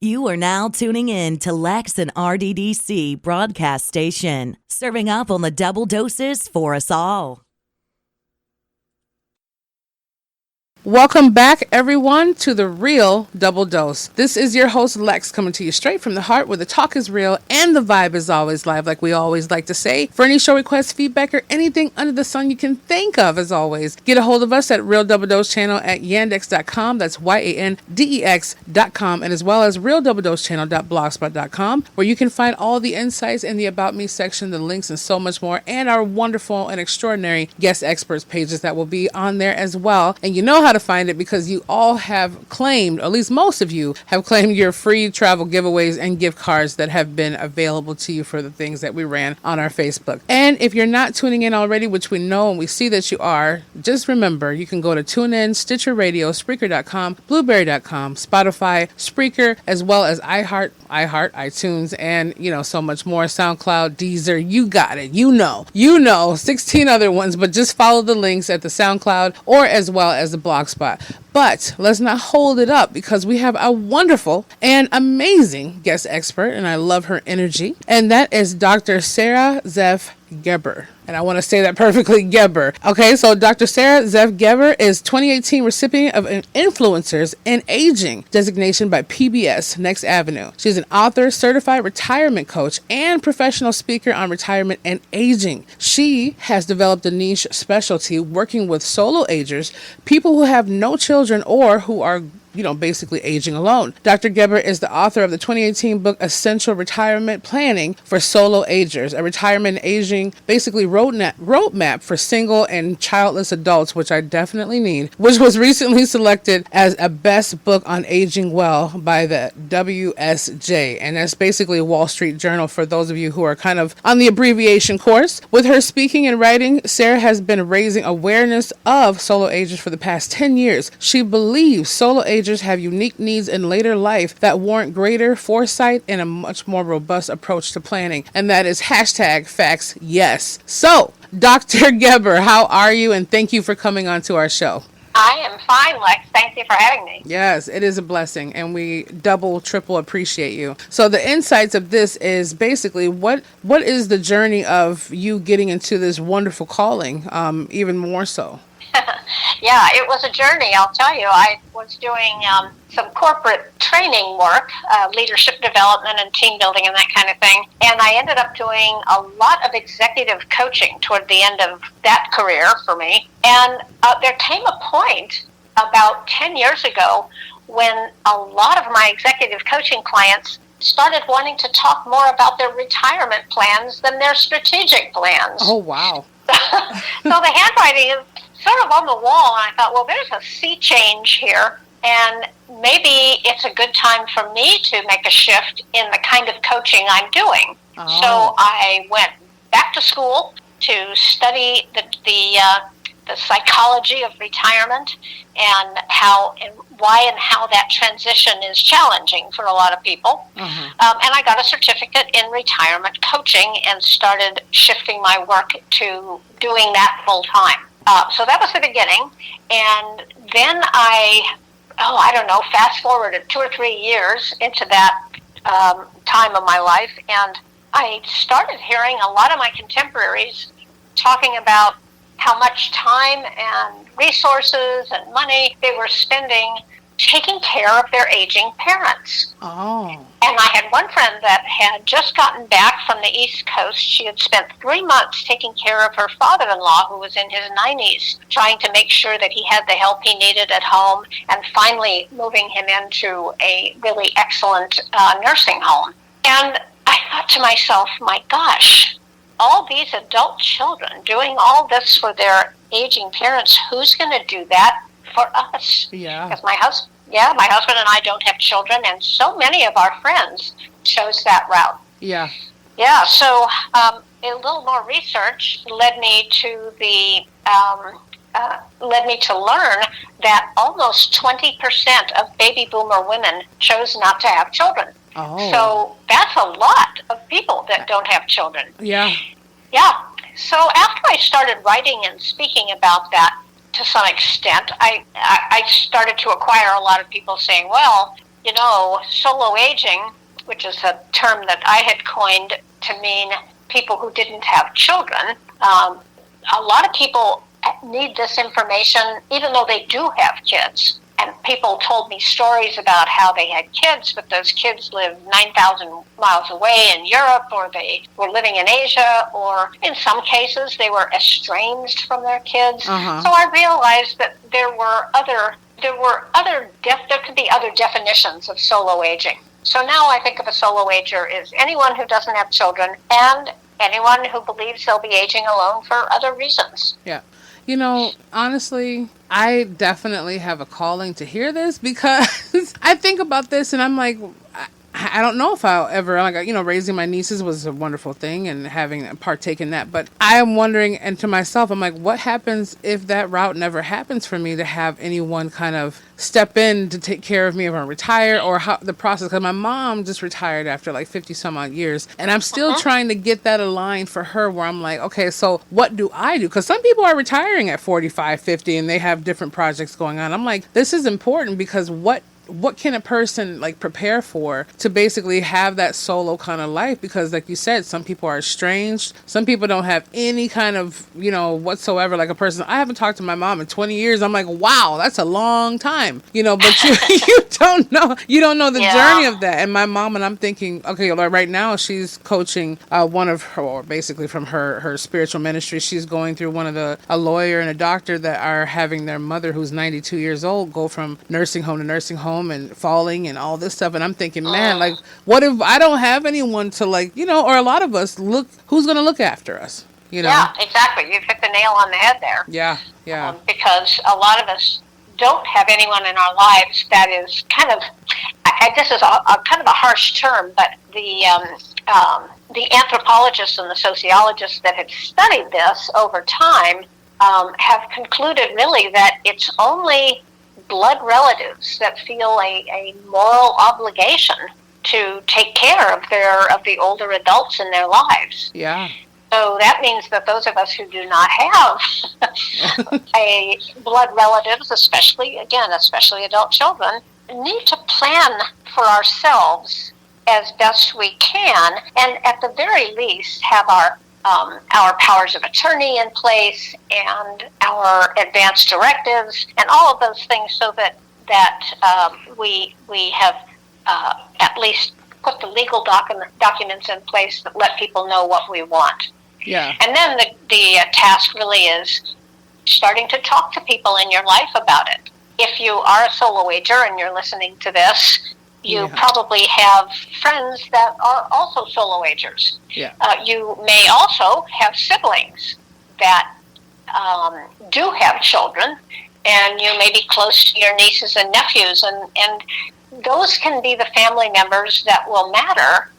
You are now tuning in to Lex and RDDC broadcast station, serving up on the double doses for us all. Welcome back, everyone, to the Real Double Dose. This is your host, Lex, coming to you straight from the heart where the talk is real and the vibe is always live, like we always like to say. For any show requests, feedback, or anything under the sun you can think of, as always, get a hold of us at Real Double Dose channel at yandex.com. That's YANDEX.com, and as well as realdoubledosechannel.blogspot.com, where you can find all the insights in the About Me section, the links, and so much more, and our wonderful and extraordinary guest experts pages that will be on there as well. And you know how to find it because you all have claimed, or at least most of you have claimed, your free travel giveaways and gift cards that have been available to you for the things that we ran on our Facebook. And if you're not tuning in already, which we know and we see that you are, just remember you can go to TuneIn, Stitcher Radio, Spreaker.com, Blueberry.com, Spotify, Spreaker, as well as iHeart, iTunes, and so much more, SoundCloud, Deezer. You got it. You know 16 other ones, but just follow the links at the SoundCloud or as well as the Blogspot. But let's not hold it up because we have a wonderful and amazing guest expert, and I love her energy, and that is Dr. Sara Zeff Geber. And I want to say that perfectly, Geber. Okay, so Dr. Sara Zeff Geber is 2018 recipient of an Influencers in Aging designation by PBS Next Avenue. She's an author, certified retirement coach, and professional speaker on retirement and aging. She has developed a niche specialty working with solo agers, people who have no children or who are basically aging alone. Dr. Geber is the author of the 2018 book, Essential Retirement Planning for Solo Agers, a retirement and aging, basically roadmap for single and childless adults, which I definitely need, which was recently selected as a best book on aging well by the WSJ. And that's basically Wall Street Journal for those of you who are kind of on the abbreviation course. With her speaking and writing, Sara has been raising awareness of solo agers for the past 10 years. She believes solo agers have unique needs in later life that warrant greater foresight and a much more robust approach to planning. And that is #facts yes. So, Dr. Geber, how are you? And thank you for coming on to our show. I am fine, Lex. Thank you for having me. Yes, it is a blessing, and we double, triple appreciate you. So the insights of this is basically what is the journey of you getting into this wonderful calling, even more so? Yeah, it was a journey, I'll tell you. I was doing some corporate training work, leadership development and team building and that kind of thing. And I ended up doing a lot of executive coaching toward the end of that career for me. And there came a point about 10 years ago when a lot of my executive coaching clients started wanting to talk more about their retirement plans than their strategic plans. Oh, wow. So the handwriting is sort of on the wall, and I thought, well, there's a sea change here, and maybe it's a good time for me to make a shift in the kind of coaching I'm doing. Oh. So I went back to school to study the psychology of retirement and why and how that transition is challenging for a lot of people. Mm-hmm. And I got a certificate in retirement coaching and started shifting my work to doing that full time. So that was the beginning. And then fast forward 2 or 3 years into that time of my life, and I started hearing a lot of my contemporaries talking about how much time and resources and money they were spending taking care of their aging parents. Oh. And I had one friend that had just gotten back from the East Coast. She had spent 3 months taking care of her father-in-law, who was in his 90s, trying to make sure that he had the help he needed at home, and finally moving him into a really excellent nursing home. And I thought to myself, my gosh, all these adult children doing all this for their aging parents, who's going to do that for us? Yeah. Because my husband and I don't have children, and so many of our friends chose that route. Yeah. Yeah. So a little more research led me to learn that almost 20% of baby boomer women chose not to have children. Oh. So that's a lot of people that don't have children. Yeah. Yeah. So after I started writing and speaking about that to some extent, I started to acquire a lot of people saying, well, solo aging, which is a term that I had coined to mean people who didn't have children. A lot of people need this information, even though they do have kids. And people told me stories about how they had kids, but those kids lived 9,000 miles away in Europe, or they were living in Asia, or in some cases they were estranged from their kids. Uh-huh. So I realized that there could be other definitions of solo aging. So now I think of a solo ager as anyone who doesn't have children and anyone who believes they'll be aging alone for other reasons. Yeah. Honestly, I definitely have a calling to hear this, because I think about this and I'm like, I don't know if I'll ever, raising my nieces was a wonderful thing and having partake in that. But I am wondering, and to myself, I'm like, what happens if that route never happens for me, to have anyone kind of step in to take care of me if I retire, or how the process? Because my mom just retired after like 50 some odd years, and I'm still trying to get that aligned for her, where I'm like, okay, so what do I do? Because some people are retiring at 45, 50 and they have different projects going on. I'm like, this is important, because what can a person prepare for to basically have that solo kind of life? Because like you said, some people are estranged. Some people don't have any kind of, whatsoever. Like a person, I haven't talked to my mom in 20 years. I'm like, wow, that's a long time, but you don't know the journey of that. And my mom, and I'm thinking, okay, right now she's coaching one of her, or basically from her spiritual ministry. She's going through a lawyer and a doctor that are having their mother, who's 92 years old, go from nursing home to nursing home and falling and all this stuff. And I'm thinking, man, what if I don't have anyone to or a lot of us who's going to look after us, Yeah, exactly. You've hit the nail on the head there. Yeah. Because a lot of us don't have anyone in our lives that is kind of, this is a kind of a harsh term, but the anthropologists and the sociologists that have studied this over time have concluded really that it's only blood relatives that feel a moral obligation to take care of the older adults in their lives. Yeah. So that means that those of us who do not have a blood relatives, especially adult children, need to plan for ourselves as best we can, and at the very least have our powers of attorney in place and our advance directives and all of those things, so that we have at least put the legal documents in place that let people know what we want. Yeah. And then the task really is starting to talk to people in your life about it. If you are a solo ager and you're listening to this, you probably have friends that are also solo agers. Yeah. You may also have siblings that do have children, and you may be close to your nieces and nephews, and those can be the family members that will matter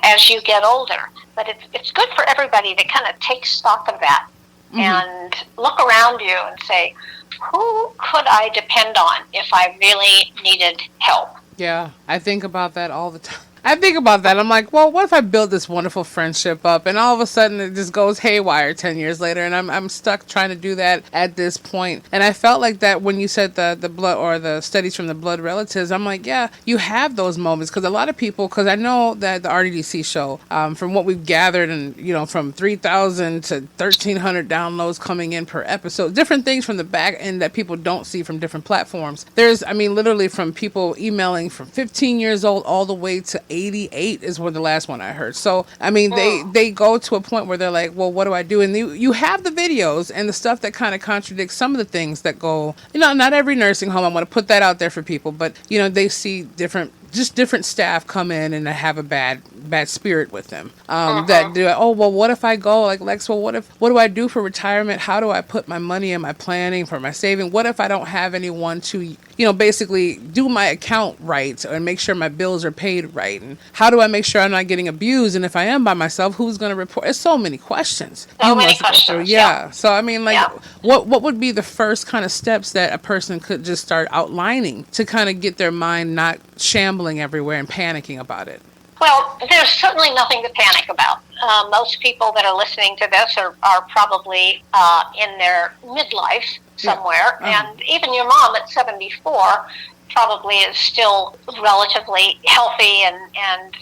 as you get older. But it's good for everybody to kind of take stock of that and look around you and say, who could I depend on if I really needed help? Yeah, I think about that all the time. I'm like, well, what if I build this wonderful friendship up and all of a sudden it just goes haywire 10 years later, and I'm stuck trying to do that at this point. And I felt like that when you said the blood, or the studies from the blood relatives, I'm like, yeah, you have those moments, because a lot of people, because I know that the RDDC show, from what we've gathered, and from 3,000 to 1,300 downloads coming in per episode, different things from the back end that people don't see from different platforms. There's, literally from people emailing from 15 years old all the way to 88 is the last one I heard. So, they go to a point where they're like, well, what do I do? And you have the videos and the stuff that kind of contradicts some of the things that go, not every nursing home, I want to put that out there for people, but, they see different staff come in and have a bad spirit with them. That do, oh, well, what if I go, like Lex, well, what do I do for retirement? How do I put my money in my planning for my saving? What if I don't have anyone to, basically do my account right and make sure my bills are paid right? And how do I make sure I'm not getting abused? And if I am by myself, who's going to report? There's so many questions. So many questions. Yeah. So, what would be the first kind of steps that a person could just start outlining to kind of get their mind not shambling everywhere and panicking about it? Well, there's certainly nothing to panic about. Most people that are listening to this are probably in their midlife somewhere. And even your mom at 74 probably is still relatively healthy and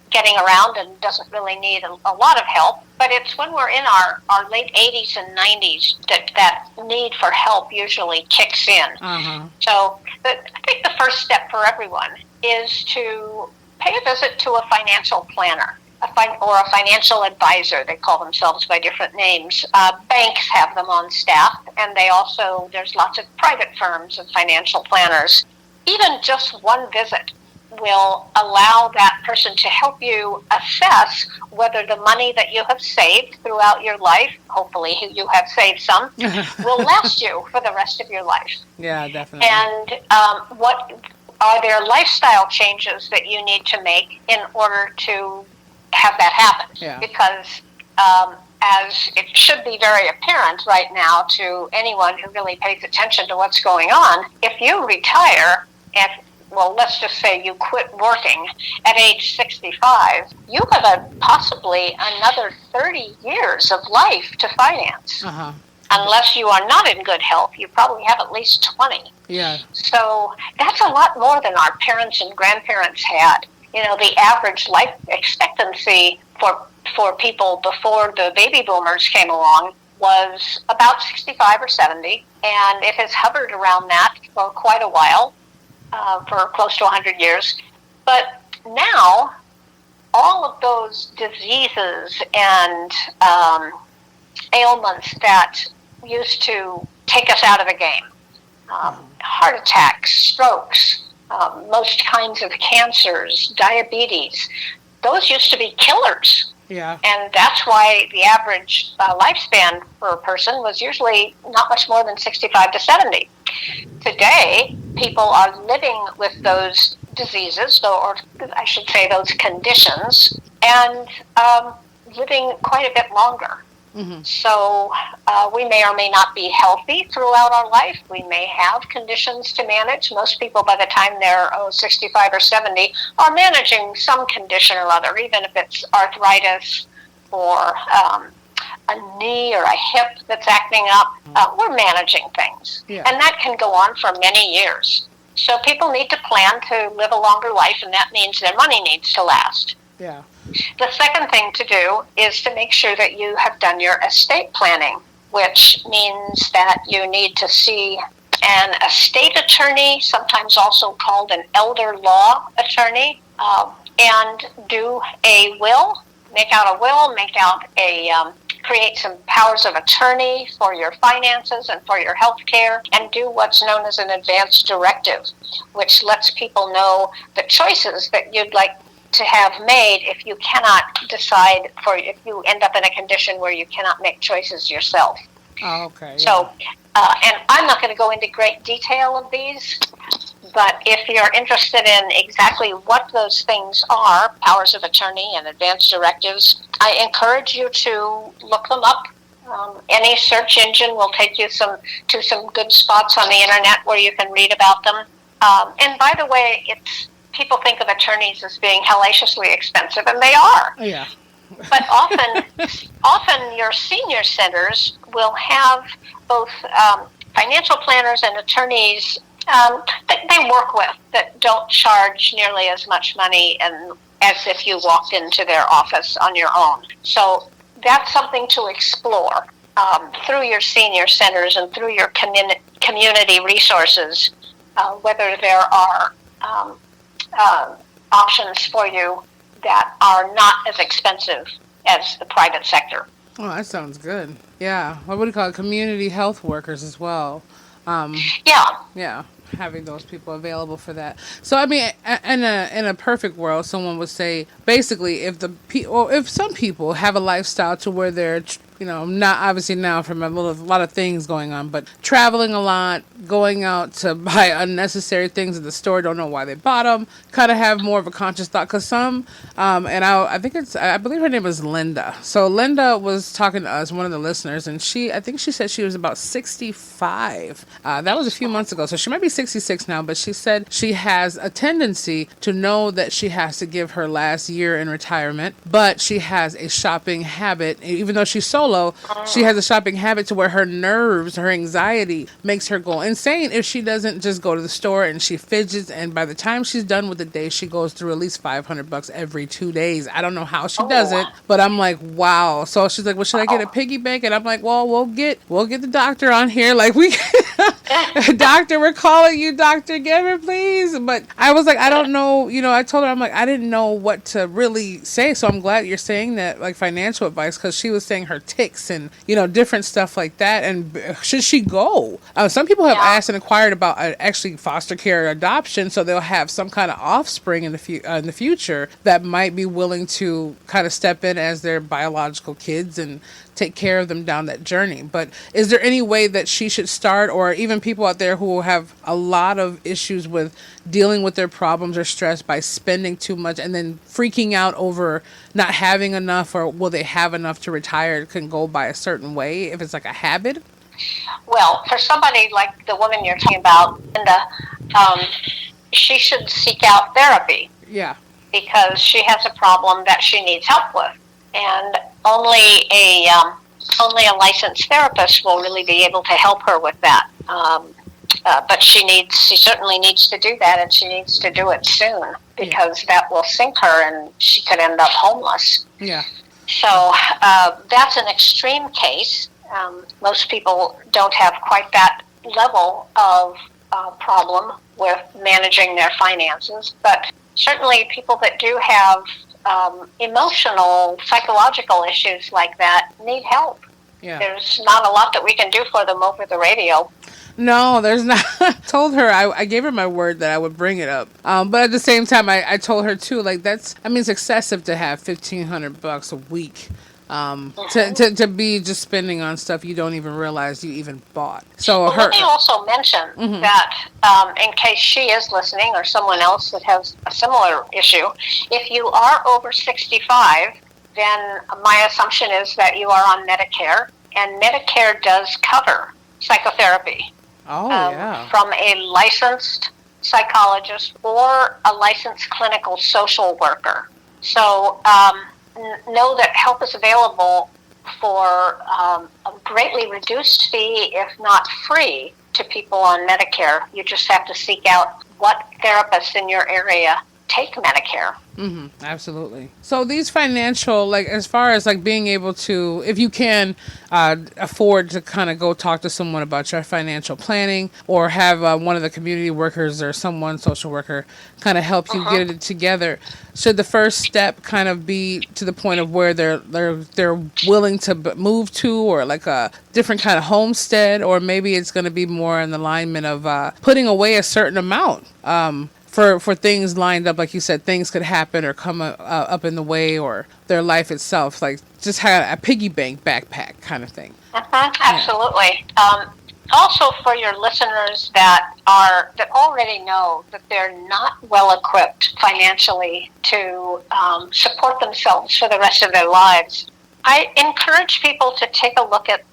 getting around and doesn't really need a lot of help. But it's when we're in our late 80s and 90s that need for help usually kicks in. So I think the first step for everyone is to pay a visit to a financial planner. Or a financial advisor. They call themselves by different names. Banks have them on staff, and there's lots of private firms of financial planners. Even just one visit will allow that person to help you assess whether the money that you have saved throughout your life, hopefully you have saved some, will last you for the rest of your life. Yeah, definitely. And what are there lifestyle changes that you need to make in order to have that happen? Yeah. Because as it should be very apparent right now to anyone who really pays attention to what's going on, if you retire let's just say you quit working at age 65, you have possibly another 30 years of life to finance. Unless you are not in good health, you probably have at least 20. Yeah. So that's a lot more than our parents and grandparents had. The average life expectancy for people before the baby boomers came along was about 65 or 70, and it has hovered around that for quite a while, for close to 100 years. But now, all of those diseases and ailments that used to take us out of the game, heart attacks, strokes, most kinds of cancers, diabetes, those used to be killers. Yeah. And that's why the average lifespan for a person was usually not much more than 65 to 70. Today, people are living with those diseases, or I should say those conditions, and living quite a bit longer. So we may or may not be healthy throughout our life. We may have conditions to manage. Most people, by the time they're 65 or 70, are managing some condition or other, even if it's arthritis or a knee or a hip that's acting up. We're managing things. Yeah. And that can go on for many years. So people need to plan to live a longer life, and that means their money needs to last. Yeah. The second thing to do is to make sure that you have done your estate planning, which means that you need to see an estate attorney, sometimes also called an elder law attorney, and do a will, make out create some powers of attorney for your finances and for your health care, and do what's known as an advance directive, which lets people know the choices that you'd like to have made if you cannot decide, if you end up in a condition where you cannot make choices yourself. Oh, okay. Yeah. So, and I'm not going to go into great detail of these, but if you're interested in exactly what those things are, powers of attorney and advance directives, I encourage you to look them up. Any search engine will take you to some good spots on the internet where you can read about them. And by the way, people think of attorneys as being hellaciously expensive, and they are. Oh, yeah. But often your senior centers will have both financial planners and attorneys that they work with that don't charge nearly as much money as if you walked into their office on your own. So that's something to explore through your senior centers and through your community resources, whether there are options for you that are not as expensive as the private sector. Oh, that sounds good. Yeah. What would you call it? Community health workers as well. Yeah. Having those people available for that. So, I mean, in a perfect world, someone would say, basically, if some people have a lifestyle to where they're, not obviously now from a lot of things going on, but traveling a lot, going out to buy unnecessary things at the store, don't know why they bought them, kind of have more of a conscious thought. Because some, and I believe her name was Linda. So Linda was talking to us, one of the listeners, and I think she said she was about 65. That was a few months ago. So she might be 66 now, but she said she has a tendency to know that she has to give her last year in retirement, but she has a shopping habit, even though she's solo solo, she has a shopping habit to where her nerves, her anxiety makes her go insane if she doesn't just go to the store, and she fidgets. And by the time she's done with the day, she goes through at least $500 every 2 days. I don't know how she does it, but I'm like, wow. So she's like, well, should I get a piggy bank? And I'm like, well, we'll get the doctor on here. Like, we, doctor, we're calling you, Dr. Geber, please. But I was like, I don't know. I told her, I'm like, I didn't know what to really say. So I'm glad you're saying that, like, financial advice, because she was saying her ticks and, different stuff like that. And should she go? Some people have asked and inquired about actually foster care or adoption, so they'll have some kind of offspring in the future that might be willing to kind of step in as their biological kids and take care of them down that journey. But is there any way that she should start, or even people out there who have a lot of issues with dealing with their problems or stress by spending too much and then freaking out over not having enough, or will they have enough to retire, can go by a certain way if it's like a habit? Well, for somebody like the woman you're talking about, Linda, she should seek out therapy. Yeah. Because she has a problem that she needs help with. And only a licensed therapist will really be able to help her with that. But she certainly needs to do that, and she needs to do it soon, because that will sink her and she could end up homeless. Yeah. So that's an extreme case. Most people don't have quite that level of problem with managing their finances, but certainly people that do have emotional, psychological issues like that need help. Yeah. There's not a lot that we can do for them over the radio. No, there's not. I told her, I gave her my word that I would bring it up. But at the same time, I told her too, like, it's excessive to have $1,500 a week. To be just spending on stuff you don't even realize you even bought. So let me also mention that in case she is listening, or someone else that has a similar issue, if you are over 65, then my assumption is that you are on Medicare, and Medicare does cover psychotherapy. From a licensed psychologist or a licensed clinical social worker. So know that help is available for a greatly reduced fee, if not free, to people on Medicare. You just have to seek out what therapists in your area take Medicare. Absolutely. So these financial, like, as far as like being able to, if you can afford to kind of go talk to someone about your financial planning, or have one of the community workers or someone, social worker, kind of help you get it together, should the first step kind of be to the point of where they're willing to move to, or like a different kind of homestead, or maybe it's going to be more in the alignment of putting away a certain amount for things lined up, like you said, things could happen or come up in the way, or their life itself, like just have a piggy bank backpack kind of thing. Absolutely. Also, for your listeners that already know that they're not well equipped financially to support themselves for the rest of their lives, I encourage people to take a look at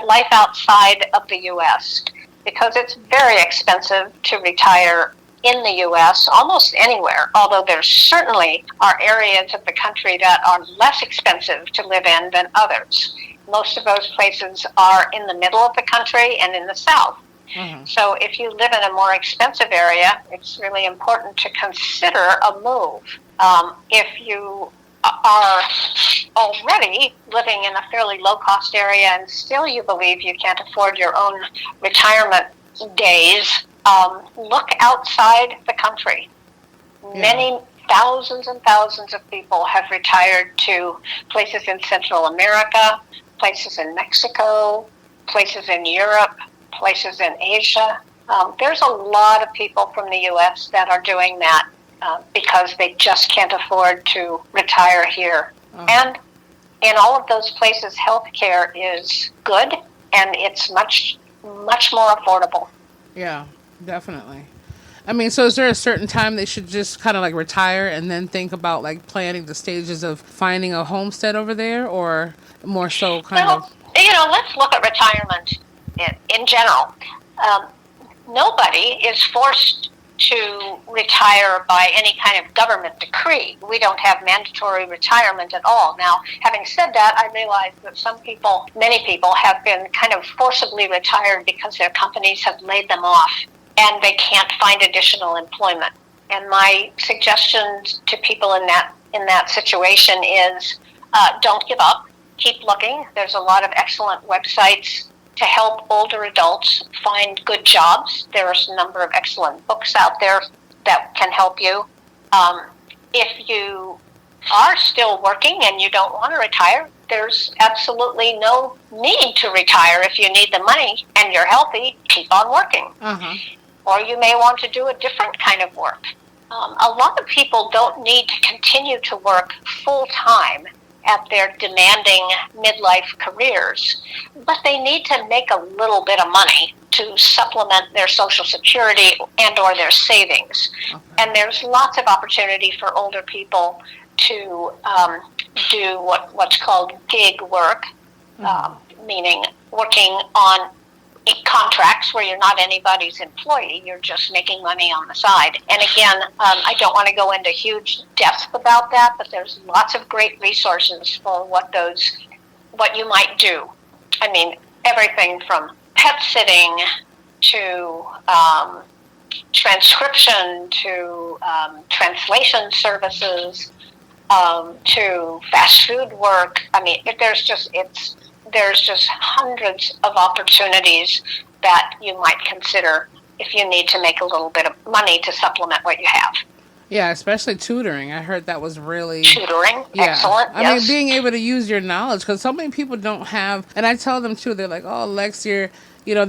life outside of the U.S., because it's very expensive to retire in the U.S., almost anywhere, although there certainly are areas of the country that are less expensive to live in than others. Most of those places are in the middle of the country and in the south. So if you live in a more expensive area, it's really important to consider a move. If you are already living in a fairly low-cost area and still you believe you can't afford your own retirement days, look outside the country. Many thousands and thousands of people have retired to places in Central America, places in Mexico, places in Europe, places in Asia. There's a lot of people from the U.S. that are doing that because they just can't afford to retire here. And in all of those places, healthcare is good, and it's much, much more affordable. Yeah, definitely. I mean, so is there a certain time they should just kind of like retire and then think about like planning the stages of finding a homestead over there, or more so kind of? Let's look at retirement in general. Nobody is forced to retire by any kind of government decree. We don't have mandatory retirement at all. Now, having said that, I realize that many people have been kind of forcibly retired because their companies have laid them off and they can't find additional employment. And my suggestion to people in that situation is don't give up. Keep looking. There's a lot of excellent websites to help older adults find good jobs. There's a number of excellent books out there that can help you. If you are still working and you don't want to retire, there's absolutely no need to retire. If you need the money and you're healthy, keep on working. Uh-huh. Or you may want to do a different kind of work. A lot of people don't need to continue to work full-time at their demanding midlife careers, but they need to make a little bit of money to supplement their Social Security and or their savings. Okay. And there's lots of opportunity for older people to do what's called gig work, meaning working on contracts where you're not anybody's employee, you're just making money on the side. And again, I don't want to go into huge depth about that, but there's lots of great resources for what you might do. I mean, everything from pet sitting to transcription to translation services to fast food work. I mean, there's just hundreds of opportunities that you might consider if you need to make a little bit of money to supplement what you have. Yeah, especially tutoring. I heard that was really... Tutoring, yeah. Excellent, I mean, being able to use your knowledge, because so many people don't have... And I tell them, too, they're like, oh, Lex, they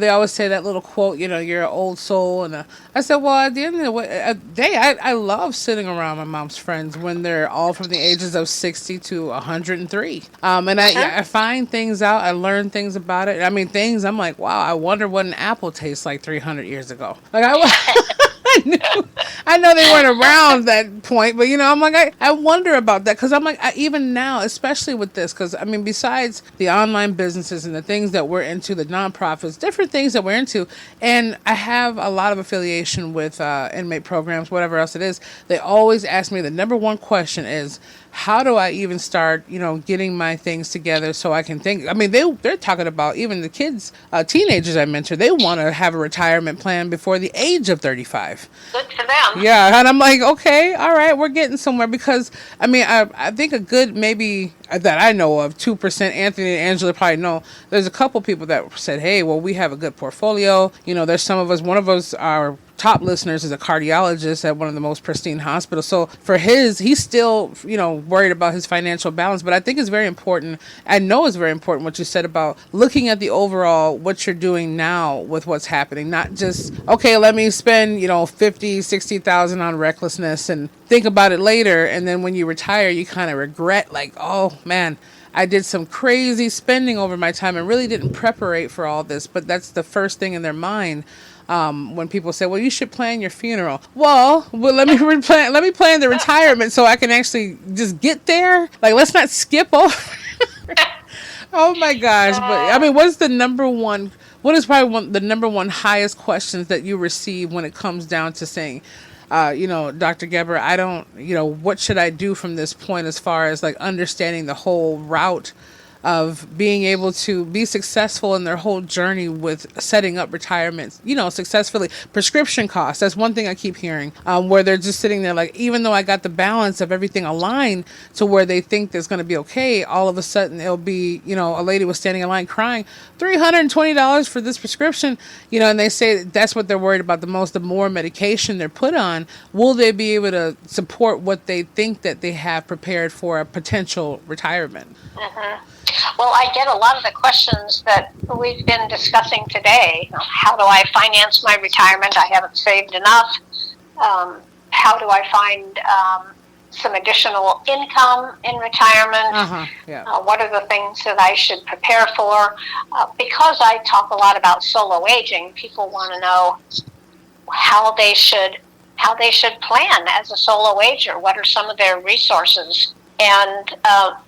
always say that little quote, you're an old soul. And I said, well, at the end of the day, I love sitting around my mom's friends when they're all from the ages of 60 to 103. And I find things out. I learn things about it. I mean, I'm like, wow, I wonder what an apple tastes like 300 years ago. Like, I know they weren't around that point, but I'm like, I wonder about that, because I'm like, even now, especially with this, because I mean, besides the online businesses and the things that we're into, the nonprofits, different things that we're into, and I have a lot of affiliation with inmate programs, whatever else it is. They always ask me, the number one question is, how do I even start, getting my things together so I can think? I mean, they're talking about, even the kids, teenagers I mentioned, they want to have a retirement plan before the age of 35. Good for them. Yeah, and I'm like, okay, all right, we're getting somewhere, because, I mean, I think a good, maybe, that I know of, 2%, Anthony and Angela probably know, there's a couple people that said, hey, well, we have a good portfolio. There's some of us, one of us are top listeners is a cardiologist at one of the most pristine hospitals. So for he's still, worried about his financial balance. But I think it's very important. I know it's very important what you said about looking at the overall, what you're doing now with what's happening. Not just, okay, let me spend, 50, 60,000 on recklessness and think about it later. And then when you retire, you kind of regret, like, oh man, I did some crazy spending over my time and really didn't prepare for all this. But that's the first thing in their mind. When people say, well, you should plan your funeral. Well, let me plan the retirement so I can actually just get there. Like, let's not skip over. Oh my gosh. But I mean, what is the number one the number one highest questions that you receive when it comes down to saying, Dr. Geber, I don't, what should I do from this point as far as like understanding the whole route of being able to be successful in their whole journey with setting up retirement, successfully. Prescription costs, that's one thing I keep hearing, where they're just sitting there like, even though I got the balance of everything aligned to where they think there's going to be okay, all of a sudden it'll be, a lady was standing in line crying, $320 for this prescription, and they say that's what they're worried about the most. The more medication they're put on, will they be able to support what they think that they have prepared for a potential retirement? Mm-hmm. Well, I get a lot of the questions that we've been discussing today. How do I finance my retirement? I haven't saved enough. How do I find some additional income in retirement? What are the things that I should prepare for? Because I talk a lot about solo aging, people want to know how they should plan as a solo ager. What are some of their resources? And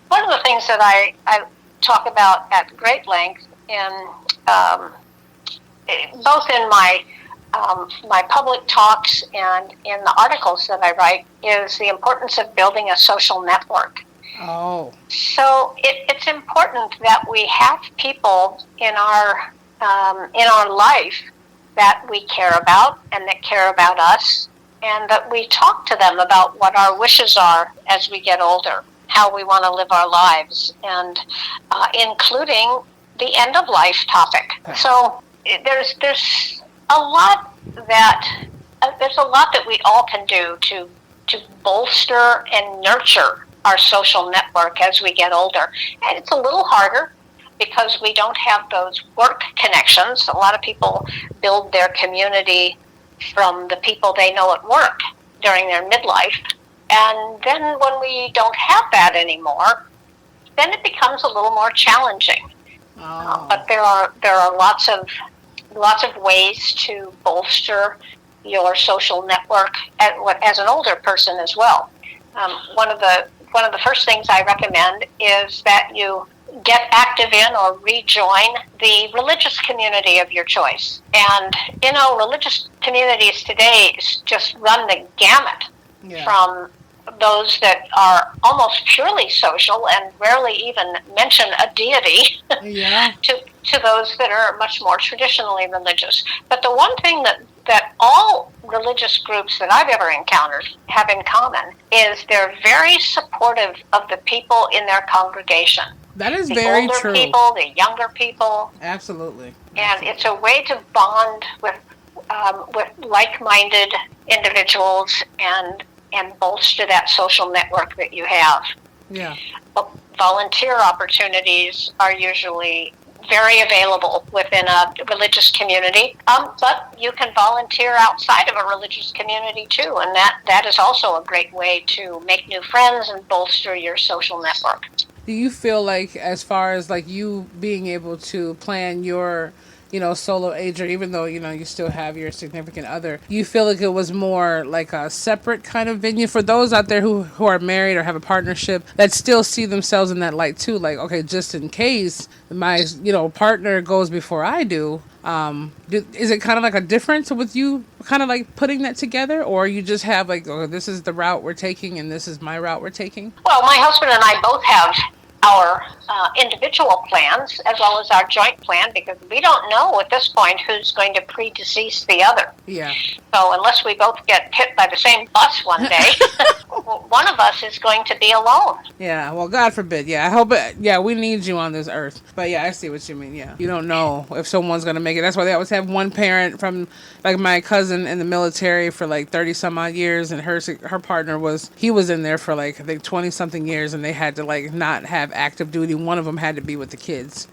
one of the things that I talk about at great length, in both in my my public talks and in the articles that I write is the importance of building a social network. Oh. So it's important that we have people in our life that we care about and that care about us, and that we talk to them about what our wishes are as we get older, how we want to live our lives, and including the end of life topic. Okay. So there's a lot that we all can do to bolster and nurture our social network as we get older. And it's a little harder because we don't have those work connections. A lot of people build their community from the people they know at work during their midlife. And then when we don't have that anymore, then it becomes a little more challenging. Oh. But there are lots of ways to bolster your social network as an older person as well. One of the first things I recommend is that you get active in or rejoin the religious community of your choice. And, religious communities today just run the gamut from those that are almost purely social and rarely even mention a deity to those that are much more traditionally religious. But the one thing that all religious groups that I've ever encountered have in common is they're very supportive of the people in their congregation. That is very true. The older people, the younger people. Absolutely. And it's a way to bond with like-minded individuals and bolster that social network that you have. Yeah. Volunteer opportunities are usually very available within a religious community, but you can volunteer outside of a religious community too, and that is also a great way to make new friends and bolster your social network. Do you feel like, as far as like you being able to plan your solo age, or even though, you still have your significant other, you feel like it was more like a separate kind of venue for those out there who are married or have a partnership that still see themselves in that light too? Like, okay, just in case my, partner goes before I do, is it kind of like a difference with you kind of like putting that together, or you just have like, oh, this is the route we're taking and this is my route we're taking? Well, my husband and I both have our individual plans as well as our joint plan, because we don't know at this point who's going to predecease the other. Yeah. So unless we both get hit by the same bus one day, one of us is going to be alone. Yeah, well, God forbid. Yeah, I hope it. Yeah, we need you on this earth. But yeah, I see what you mean. Yeah, you don't know if someone's going to make it. That's why they always have one parent from, like my cousin in the military for like 30 some odd years, and her partner was in there for like, I think 20 something years, and they had to like not have active duty. One of them had to be with the kids,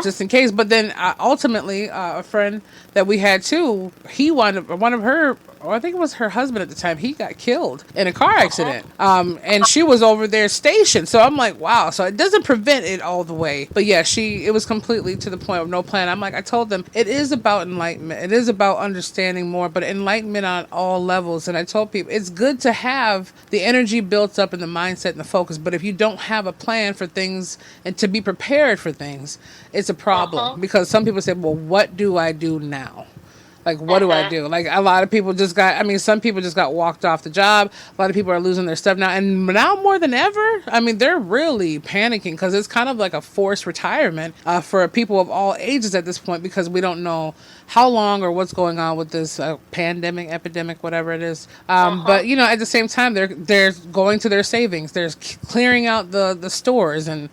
just in case. But then ultimately, a friend that we had too, he one of her, or I think it was her husband at the time, he got killed in a car accident. And she was over there stationed. So I'm like, wow. So it doesn't prevent it all the way. But yeah, it was completely to the point of no plan. I'm like, I told them it is about enlightenment. It is about understanding more, but enlightenment on all levels. And I told people it's good to have the energy built up and the mindset and the focus. But if you don't have a plan for things and to be prepared for things, it's a problem. Because some people say, well, what do I do now? Like, what do I do? Like, a lot of people some people just got walked off the job. A lot of people are losing their stuff now. And now more than ever, they're really panicking because it's kind of like a forced retirement for people of all ages at this point, because we don't know how long or what's going on with this pandemic, epidemic, whatever it is. But, at the same time, they're going to their savings. They're clearing out the stores, and,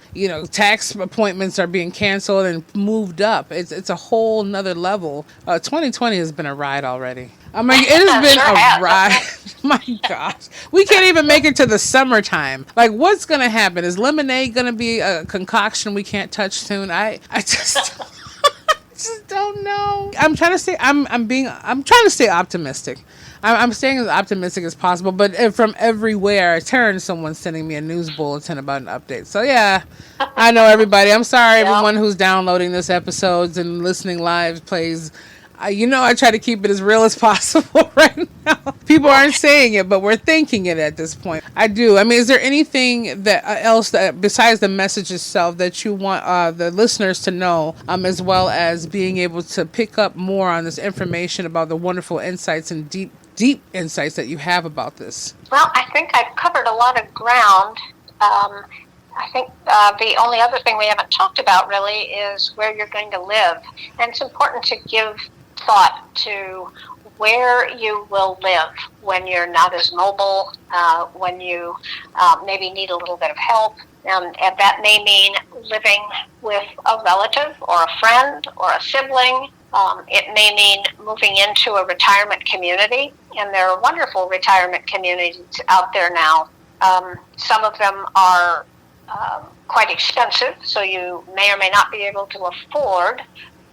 tax appointments are being canceled and moved up. It's a whole nother level. 2020 has been a ride already. It has been a ride. My gosh. We can't even make it to the summertime. Like, what's going to happen? Is lemonade going to be a concoction we can't touch soon? I just don't know. I'm trying to stay optimistic. I'm staying as optimistic as possible, but from everywhere I turn, someone's sending me a news bulletin about an update. So yeah, I know everybody. I'm sorry, everyone who's downloading this episodes and listening live plays I try to keep it as real as possible right now. People aren't saying it, but we're thinking it at this point. I do. I mean, is there anything that else that besides the message itself that you want the listeners to know, as well as being able to pick up more on this information about the wonderful insights and deep insights that you have about this? Well, I think I've covered a lot of ground. I think the only other thing we haven't talked about really is where you're going to live. And it's important to give thought to where you will live when you're not as mobile, when you maybe need a little bit of help. And that may mean living with a relative or a friend or a sibling. It may mean moving into a retirement community. And there are wonderful retirement communities out there now. Some of them are quite expensive, so you may or may not be able to afford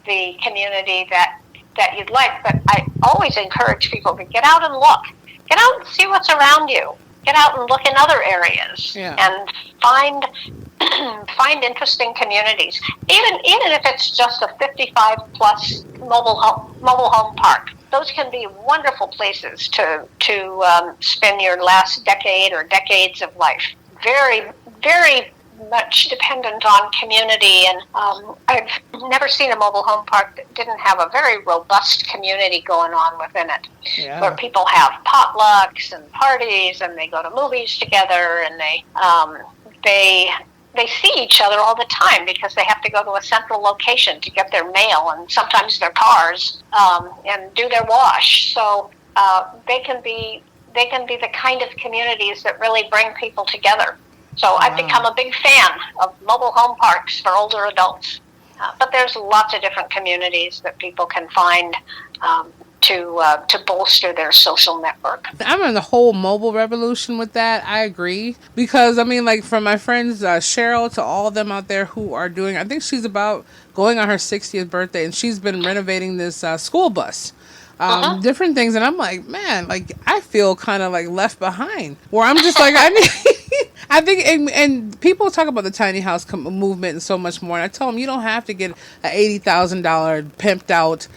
the community that you'd like. But I always encourage people to get out and look. Get out and see what's around you. Get out and look in other areas and find interesting communities. Even if it's just a 55 plus mobile home park. Those can be wonderful places to spend your last decade or decades of life. Very, very much dependent on community, and I've never seen a mobile home park that didn't have a very robust community going on within it, where people have potlucks and parties, and they go to movies together, and they see each other all the time because they have to go to a central location to get their mail and sometimes their cars and do their wash. So they can be the kind of communities that really bring people together. So I've become a big fan of mobile home parks for older adults. But there's lots of different communities that people can find to bolster their social network. I'm in the whole mobile revolution with that. I agree. Because, I mean, like from my friends, Cheryl, to all of them out there who are doing, I think she's about going on her 60th birthday, and she's been renovating this school bus. Different things. And I'm like, man, like I feel kind of like left behind, where I'm just like, I think, and people talk about the tiny house movement and so much more. And I tell them, you don't have to get a $80,000 pimped out,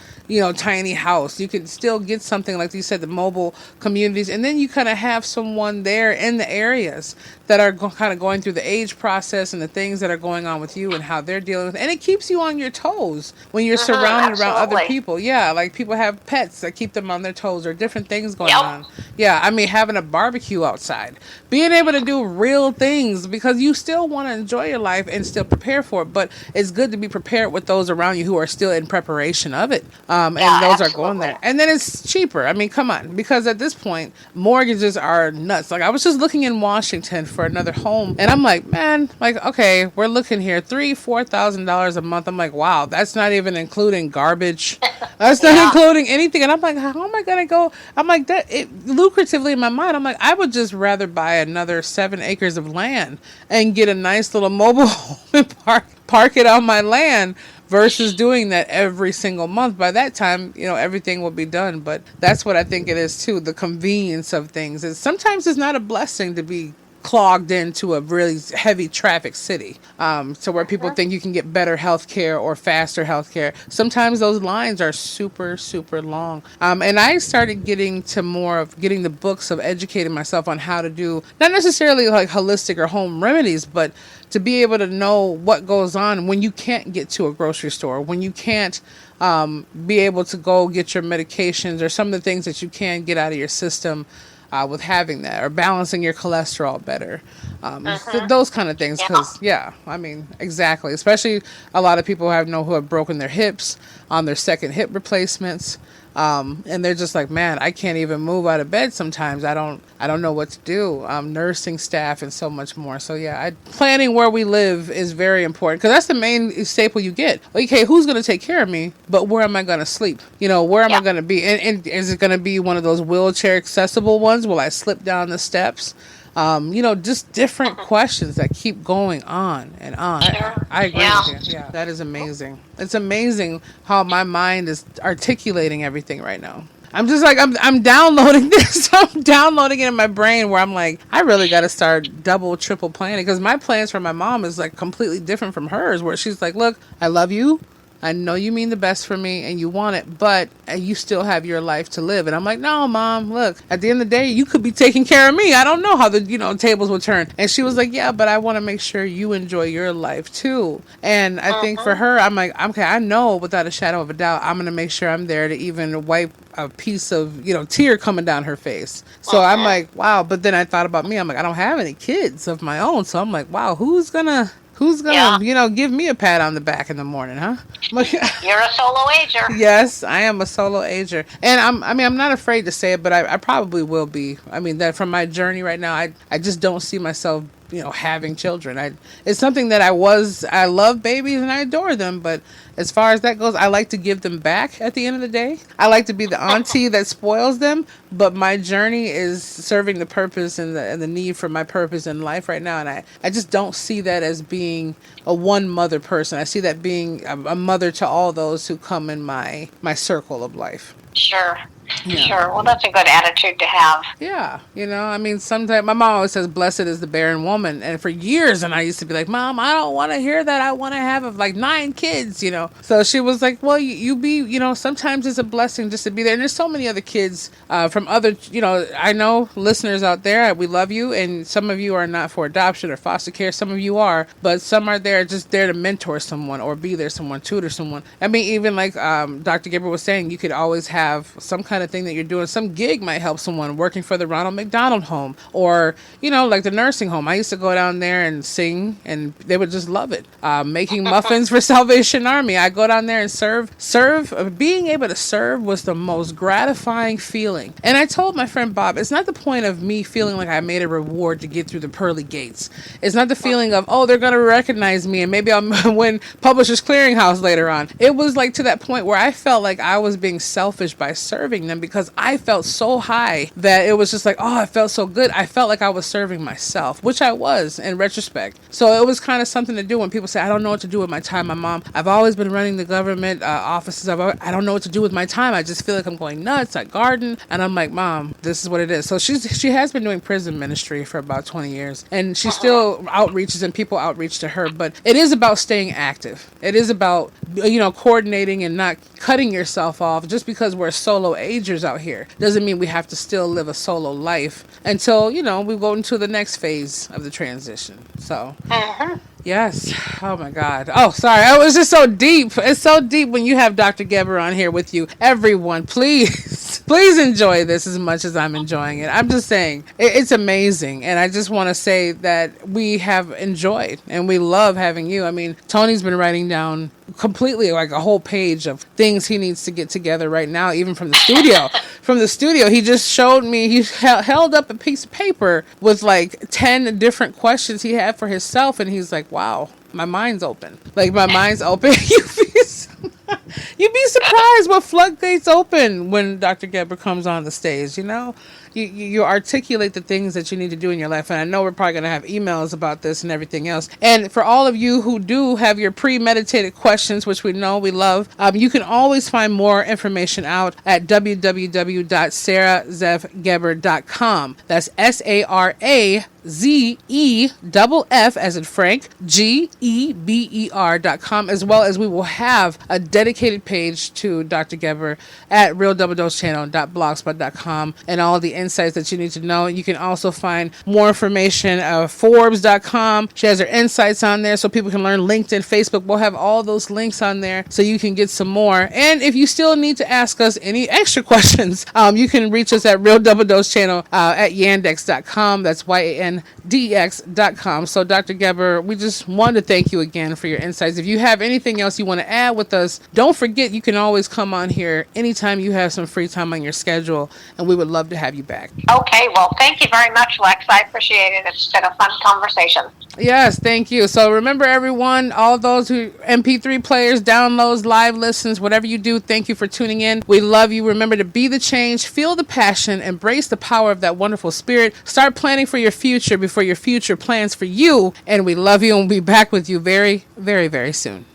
tiny house. You can still get something like you said, the mobile communities, and then you kind of have someone there in the areas that are kind of going through the age process and the things that are going on with you and how they're dealing with it. And it keeps you on your toes when you're surrounded around other people. Yeah, like people have pets that keep them on their toes or different things going on. Yeah, I mean, having a barbecue outside, being able to do real things, because you still want to enjoy your life and still prepare for it. But it's good to be prepared with those around you who are still in preparation of it. And those are going there. And then it's cheaper. I mean, come on. Because at this point, mortgages are nuts. Like I was just looking in Washington for another home, and I'm like, man, like, okay, we're looking here $3,000-$4,000 a month. I'm like, wow, that's not even including garbage. That's not including anything. And I'm like, how am I gonna go? I'm like, that lucratively in my mind, I'm like, I would just rather buy another 7 acres of land and get a nice little mobile home and park it on my land versus doing that every single month. By that time, everything will be done. But that's what I think it is too, the convenience of things. Sometimes it's not a blessing to be clogged into a really heavy traffic city, so where people think you can get better health care or faster health care. Sometimes those lines are super, super long. And I started getting to more of getting the books of educating myself on how to do, not necessarily like holistic or home remedies, but to be able to know what goes on when you can't get to a grocery store, when you can't be able to go get your medications or some of the things that you can get out of your system with having that, or balancing your cholesterol better. Those kind of things. Because, I mean, exactly. Especially a lot of people who have broken their hips on their second hip replacements. And they're just like, man, I can't even move out of bed sometimes. I don't know what to do. Nursing staff and so much more. So planning where we live is very important, because that's the main staple you get. Okay, who's going to take care of me? But where am I going to sleep? Where am I going to be? And is it going to be one of those wheelchair accessible ones? Will I slip down the steps? Just different questions that keep going on and on. I agree with you. Yeah, that is amazing. It's amazing how my mind is articulating everything right now. I'm just like, I'm downloading this. I'm downloading it in my brain, where I'm like, I really got to start double, triple planning, because my plans for my mom is like completely different from hers, where she's like, look, I love you. I know you mean the best for me and you want it, but you still have your life to live. And I'm like, no, Mom, look, at the end of the day, you could be taking care of me. I don't know how the, tables will turn. And she was like, yeah, but I want to make sure you enjoy your life too. And I think for her, I'm like, okay, I know without a shadow of a doubt, I'm going to make sure I'm there to even wipe a piece of, tear coming down her face. So I'm like, wow. But then I thought about me. I'm like, I don't have any kids of my own. So I'm like, wow, who's gonna, give me a pat on the back in the morning, huh? Like, you're a solo ager. Yes, I am a solo ager. And I'm not afraid to say it, but I probably will be. I mean, that from my journey right now, I just don't see myself, having children. It's something that I love babies and I adore them, but as far as that goes, I like to give them back at the end of the day. I like to be the auntie that spoils them, but my journey is serving the purpose and the need for my purpose in life right now. And I just don't see that as being a one mother person. I see that being a mother to all those who come in my circle of life. Sure. Yeah. Sure. Well, that's a good attitude to have. Yeah. Sometimes my mom always says, blessed is the barren woman. And for years, and I used to be like, Mom, I don't want to hear that. I want to have like 9 kids, So she was like, well, you be, sometimes it's a blessing just to be there. And there's so many other kids from other, I know listeners out there, we love you. And some of you are not for adoption or foster care. Some of you are, but some are just there to mentor someone or be there, someone, tutor someone. I mean, even like Dr. Geber was saying, you could always have some kind of thing that you're doing. Some gig might help someone working for the Ronald McDonald Home or, like the nursing home. I used to go down there and sing and they would just love it. Making muffins for Salvation Army. I go down there and serve. Being able to serve was the most gratifying feeling. And I told my friend Bob, it's not the point of me feeling like I made a reward to get through the pearly gates. It's not the feeling of, they're going to recognize me and maybe I'll win Publishers Clearinghouse later on. It was like to that point where I felt like I was being selfish by serving them because I felt so high that it was just like, I felt so good. I felt like I was serving myself, which I was in retrospect. So it was kind of something to do when people say, I don't know what to do with my time. My mom, I've always been running the government offices. I don't know what to do with my time. I just feel like I'm going nuts. I garden. And I'm like, Mom, this is what it is. So she has been doing prison ministry for about 20 years and she still outreaches and people outreach to her. But it is about staying active. It is about, coordinating and not cutting yourself off just because we're solo agers out here. Doesn't mean we have to still live a solo life until, we go into the next phase of the transition. So, yes. Oh my God. Oh, sorry. It was just so deep. It's so deep when you have Dr. Geber on here with you. Everyone, please enjoy this as much as I'm enjoying it. I'm just saying it's amazing. And I just want to say that we have enjoyed and we love having you. I mean, Tony's been writing down completely like a whole page of things he needs to get together right now, even from the studio. He just showed me, he held up a piece of paper with like 10 different questions he had for himself. And he's like, wow, my mind's open. Like my mind's open. You'd be surprised what floodgates open when Dr. Geber comes on the stage, You articulate the things that you need to do in your life. And I know we're probably going to have emails about this and everything else. And for all of you who do have your premeditated questions, which we know we love, you can always find more information out at www.sarazeffgeber.com. That's SARAZEFF as in Frank, GEBER.com, as well as we will have a dedicated page to Dr. Geber at realdoubledosechannel.blogspot.com and all the insights that you need to know. You can also find more information at Forbes.com. She has her insights on there so people can learn. LinkedIn, Facebook, we'll have all those links on there so you can get some more. And if you still need to ask us any extra questions, you can reach us at Real Double Dose Channel at yandex.com. That's YANDEX.com. So Dr. Geber, we just want to thank you again for your insights. If you have anything else you want to add with us, don't forget you can always come on here anytime you have some free time on your schedule, and we would love to have you back. Okay, well, thank you very much, Lex. I appreciate it. It's been a fun conversation. Yes, thank you. So remember, everyone, all those who MP3 players, downloads, live listens, whatever you do, thank you for tuning in. We love you. Remember to be the change, feel the passion, embrace the power of that wonderful spirit. Start planning for your future before your future plans for you. And we love you, and we'll be back with you very, very, very soon.